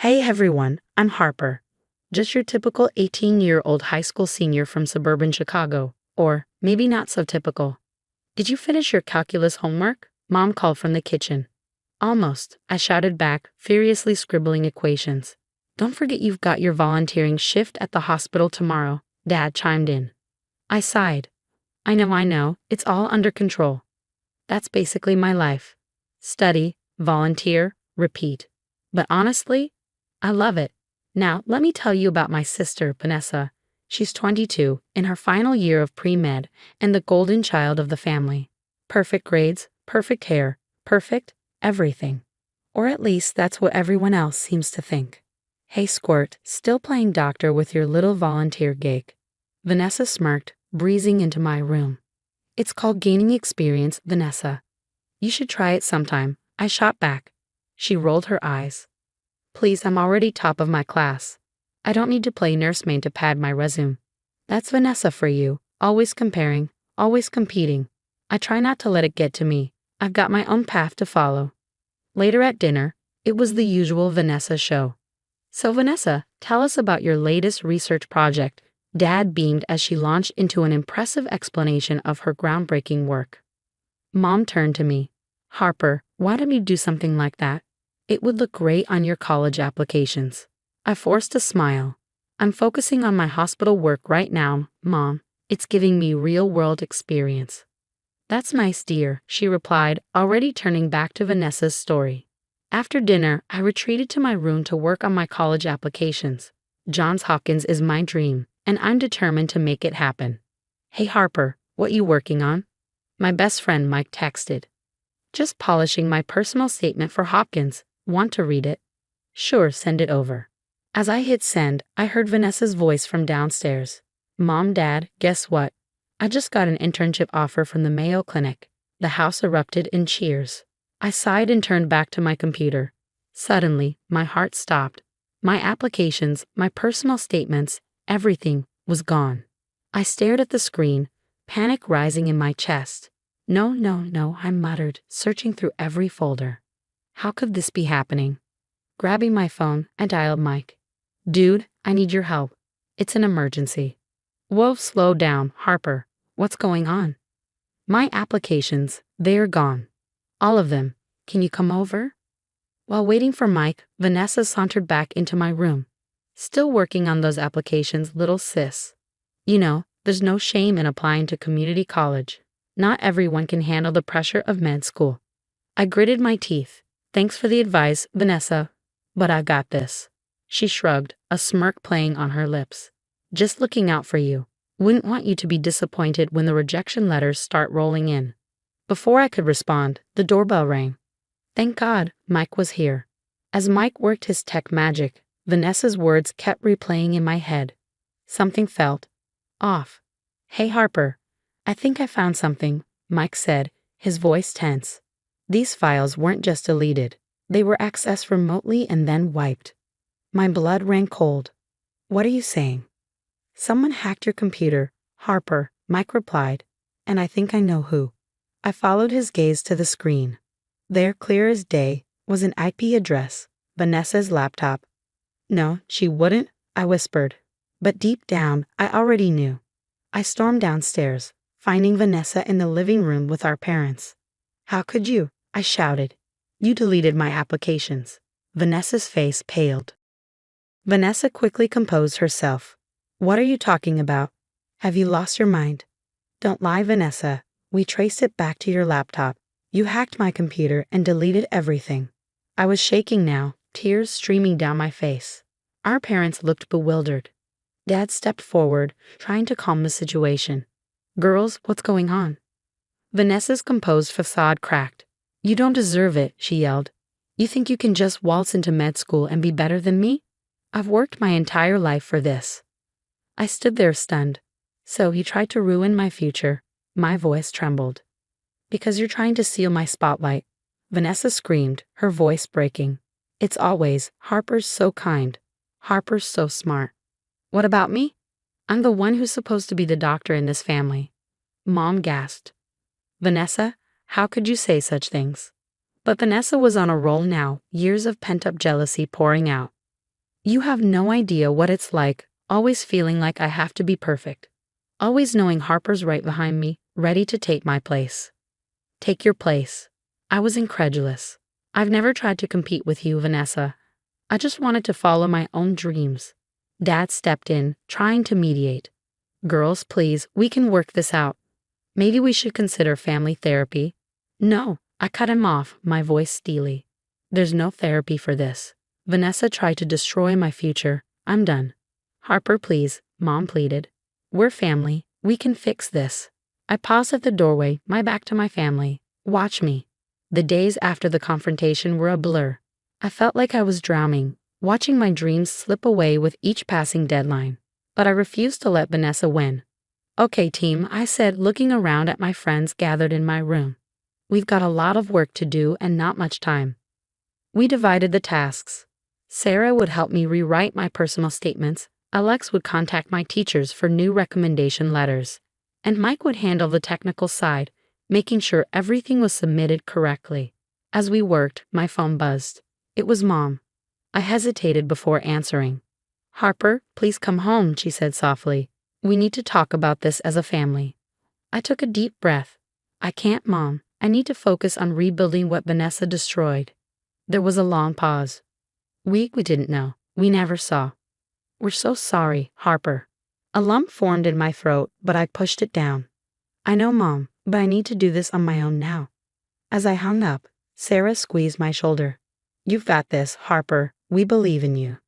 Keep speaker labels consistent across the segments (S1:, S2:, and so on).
S1: Hey everyone, I'm Harper. Just your typical 18-year-old high school senior from suburban Chicago. Or maybe not so typical. Did you finish your calculus homework? Mom called from the kitchen. Almost, I shouted back, furiously scribbling equations. Don't forget you've got your volunteering shift at the hospital tomorrow, Dad chimed in. I sighed. I know, it's all under control. That's basically my life. Study, volunteer, repeat. But honestly, I love it. Now, let me tell you about my sister, Vanessa. She's 22, in her final year of pre-med, and the golden child of the family. Perfect grades, perfect hair, perfect everything. Or at least that's what everyone else seems to think. Hey Squirt, still playing doctor with your little volunteer gig. Vanessa smirked, breezing into my room. It's called gaining experience, Vanessa. You should try it sometime, I shot back. She rolled her eyes. Please, I'm already top of my class. I don't need to play nursemaid to pad my resume. That's Vanessa for you, always comparing, always competing. I try not to let it get to me. I've got my own path to follow. Later at dinner, it was the usual Vanessa show. So Vanessa, tell us about your latest research project. Dad beamed as she launched into an impressive explanation of her groundbreaking work. Mom turned to me. Harper, why don't you do something like that? It would look great on your college applications. I forced a smile. I'm focusing on my hospital work right now, Mom. It's giving me real-world experience. That's nice, dear, she replied, already turning back to Vanessa's story. After dinner, I retreated to my room to work on my college applications. Johns Hopkins is my dream, and I'm determined to make it happen. Hey Harper, what you working on? My best friend Mike texted. Just polishing my personal statement for Hopkins. Want to read it? Sure, send it over. As I hit send, I heard Vanessa's voice from downstairs. Mom, Dad, guess what? I just got an internship offer from the Mayo Clinic. The house erupted in cheers. I sighed and turned back to my computer. Suddenly, my heart stopped. My applications, my personal statements, everything was gone. I stared at the screen, panic rising in my chest. No, I muttered, searching through every folder. How could this be happening? Grabbing my phone, I dialed Mike. Dude, I need your help. It's an emergency. Whoa, slow down, Harper. What's going on? My applications, they're gone. All of them. Can you come over? While waiting for Mike, Vanessa sauntered back into my room. Still working on those applications, little sis. You know, there's no shame in applying to community college. Not everyone can handle the pressure of med school. I gritted my teeth. Thanks for the advice, Vanessa, but I got this. She shrugged, a smirk playing on her lips. Just looking out for you. Wouldn't want you to be disappointed when the rejection letters start rolling in. Before I could respond, the doorbell rang. Thank God, Mike was here. As Mike worked his tech magic, Vanessa's words kept replaying in my head. Something felt off. Hey Harper, I think I found something, Mike said, his voice tense. These files weren't just deleted. They were accessed remotely and then wiped. My blood ran cold. What are you saying? Someone hacked your computer, Harper, Mike replied, and I think I know who. I followed his gaze to the screen. There, clear as day, was an IP address, Vanessa's laptop. No, she wouldn't, I whispered. But deep down, I already knew. I stormed downstairs, finding Vanessa in the living room with our parents. How could you? I shouted. You deleted my applications. Vanessa's face paled. Vanessa quickly composed herself. What are you talking about? Have you lost your mind? Don't lie, Vanessa. We traced it back to your laptop. You hacked my computer and deleted everything. I was shaking now, tears streaming down my face. Our parents looked bewildered. Dad stepped forward, trying to calm the situation. Girls, what's going on? Vanessa's composed facade cracked. You don't deserve it, she yelled. You think you can just waltz into med school and be better than me? I've worked my entire life for this. I stood there stunned. So he tried to ruin my future. My voice trembled. Because you're trying to steal my spotlight. Vanessa screamed, her voice breaking. It's always, Harper's so kind. Harper's so smart. What about me? I'm the one who's supposed to be the doctor in this family. Mom gasped. Vanessa, how could you say such things? But Vanessa was on a roll now, years of pent-up jealousy pouring out. You have no idea what it's like, always feeling like I have to be perfect. Always knowing Harper's right behind me, ready to take my place. Take your place. I was incredulous. I've never tried to compete with you, Vanessa. I just wanted to follow my own dreams. Dad stepped in, trying to mediate. Girls, please, we can work this out. Maybe we should consider family therapy. No, I cut him off, my voice steely. There's no therapy for this. Vanessa tried to destroy my future. I'm done. Harper, please, Mom pleaded. We're family. We can fix this. I paused at the doorway, my back to my family. Watch me. The days after the confrontation were a blur. I felt like I was drowning, watching my dreams slip away with each passing deadline. But I refused to let Vanessa win. Okay, team, I said, looking around at my friends gathered in my room. We've got a lot of work to do and not much time. We divided the tasks. Sarah would help me rewrite my personal statements, Alex would contact my teachers for new recommendation letters, and Mike would handle the technical side, making sure everything was submitted correctly. As we worked, my phone buzzed. It was Mom. I hesitated before answering. Harper, please come home, she said softly. We need to talk about this as a family. I took a deep breath. I can't, Mom. I need to focus on rebuilding what Vanessa destroyed. There was a long pause. We didn't know. We never saw. We're so sorry, Harper. A lump formed in my throat, but I pushed it down. I know, Mom, but I need to do this on my own now. As I hung up, Sarah squeezed my shoulder. You've got this, Harper. We believe in you.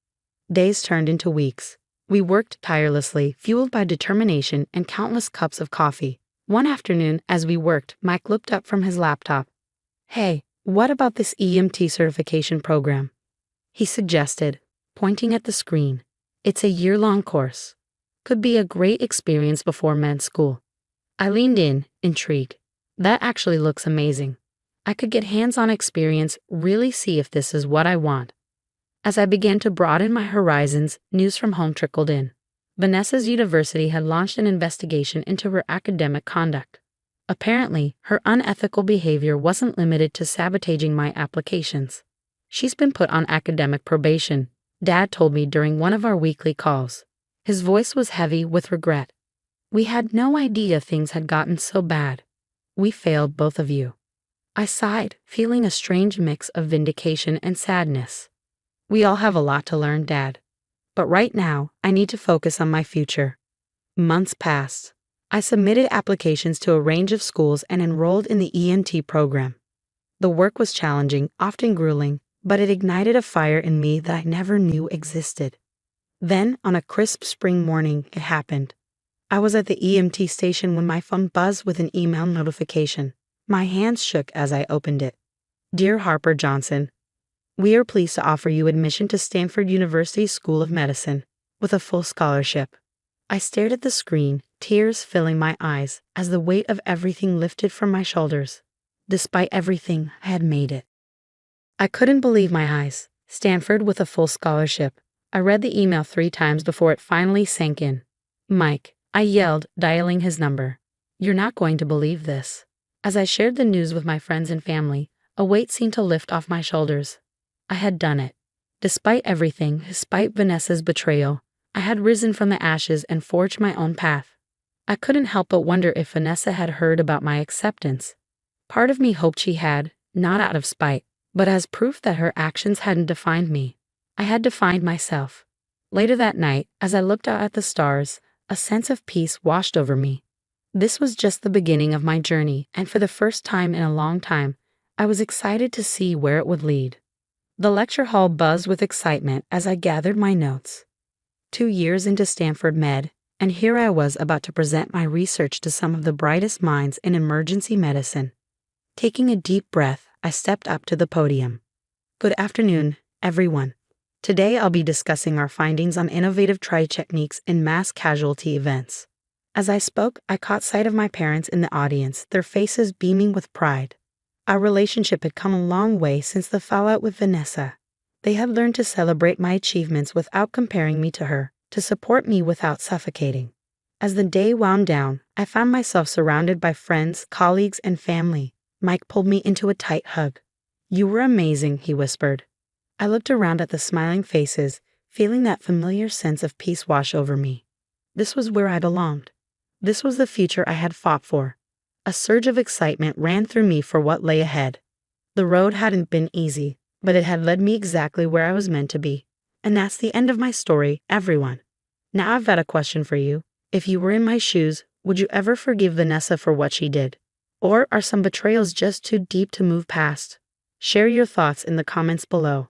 S1: Days turned into weeks. We worked tirelessly, fueled by determination and countless cups of coffee. One afternoon, as we worked, Mike looked up from his laptop. Hey, what about this EMT certification program? He suggested, pointing at the screen. It's a year-long course. Could be a great experience before med school. I leaned in, intrigued. That actually looks amazing. I could get hands-on experience, really see if this is what I want. As I began to broaden my horizons, news from home trickled in. Vanessa's university had launched an investigation into her academic conduct. Apparently, her unethical behavior wasn't limited to sabotaging my applications. She's been put on academic probation, Dad told me during one of our weekly calls. His voice was heavy with regret. We had no idea things had gotten so bad. We failed both of you. I sighed, feeling a strange mix of vindication and sadness. We all have a lot to learn, Dad. But right now, I need to focus on my future. Months passed. I submitted applications to a range of schools and enrolled in the EMT program. The work was challenging, often grueling, but it ignited a fire in me that I never knew existed. Then, on a crisp spring morning, it happened. I was at the EMT station when my phone buzzed with an email notification. My hands shook as I opened it. Dear Harper Johnson, we are pleased to offer you admission to Stanford University School of Medicine with a full scholarship. I stared at the screen, tears filling my eyes as the weight of everything lifted from my shoulders. Despite everything, I had made it. I couldn't believe my eyes. Stanford with a full scholarship. I read the email 3 times before it finally sank in. Mike, I yelled, dialing his number. You're not going to believe this. As I shared the news with my friends and family, a weight seemed to lift off my shoulders. I had done it. Despite everything, despite Vanessa's betrayal, I had risen from the ashes and forged my own path. I couldn't help but wonder if Vanessa had heard about my acceptance. Part of me hoped she had, not out of spite, but as proof that her actions hadn't defined me. I had defined myself. Later that night, as I looked out at the stars, a sense of peace washed over me. This was just the beginning of my journey, and for the first time in a long time, I was excited to see where it would lead. The lecture hall buzzed with excitement as I gathered my notes. 2 years into Stanford Med, and here I was about to present my research to some of the brightest minds in emergency medicine. Taking a deep breath, I stepped up to the podium. Good afternoon, everyone. Today I'll be discussing our findings on innovative triage techniques in mass casualty events. As I spoke, I caught sight of my parents in the audience, their faces beaming with pride. Our relationship had come a long way since the fallout with Vanessa. They had learned to celebrate my achievements without comparing me to her, to support me without suffocating. As the day wound down, I found myself surrounded by friends, colleagues, and family. Mike pulled me into a tight hug. You were amazing, he whispered. I looked around at the smiling faces, feeling that familiar sense of peace wash over me. This was where I belonged. This was the future I had fought for. A surge of excitement ran through me for what lay ahead. The road hadn't been easy, but it had led me exactly where I was meant to be. And that's the end of my story, everyone. Now I've got a question for you. If you were in my shoes, would you ever forgive Vanessa for what she did? Or are some betrayals just too deep to move past? Share your thoughts in the comments below.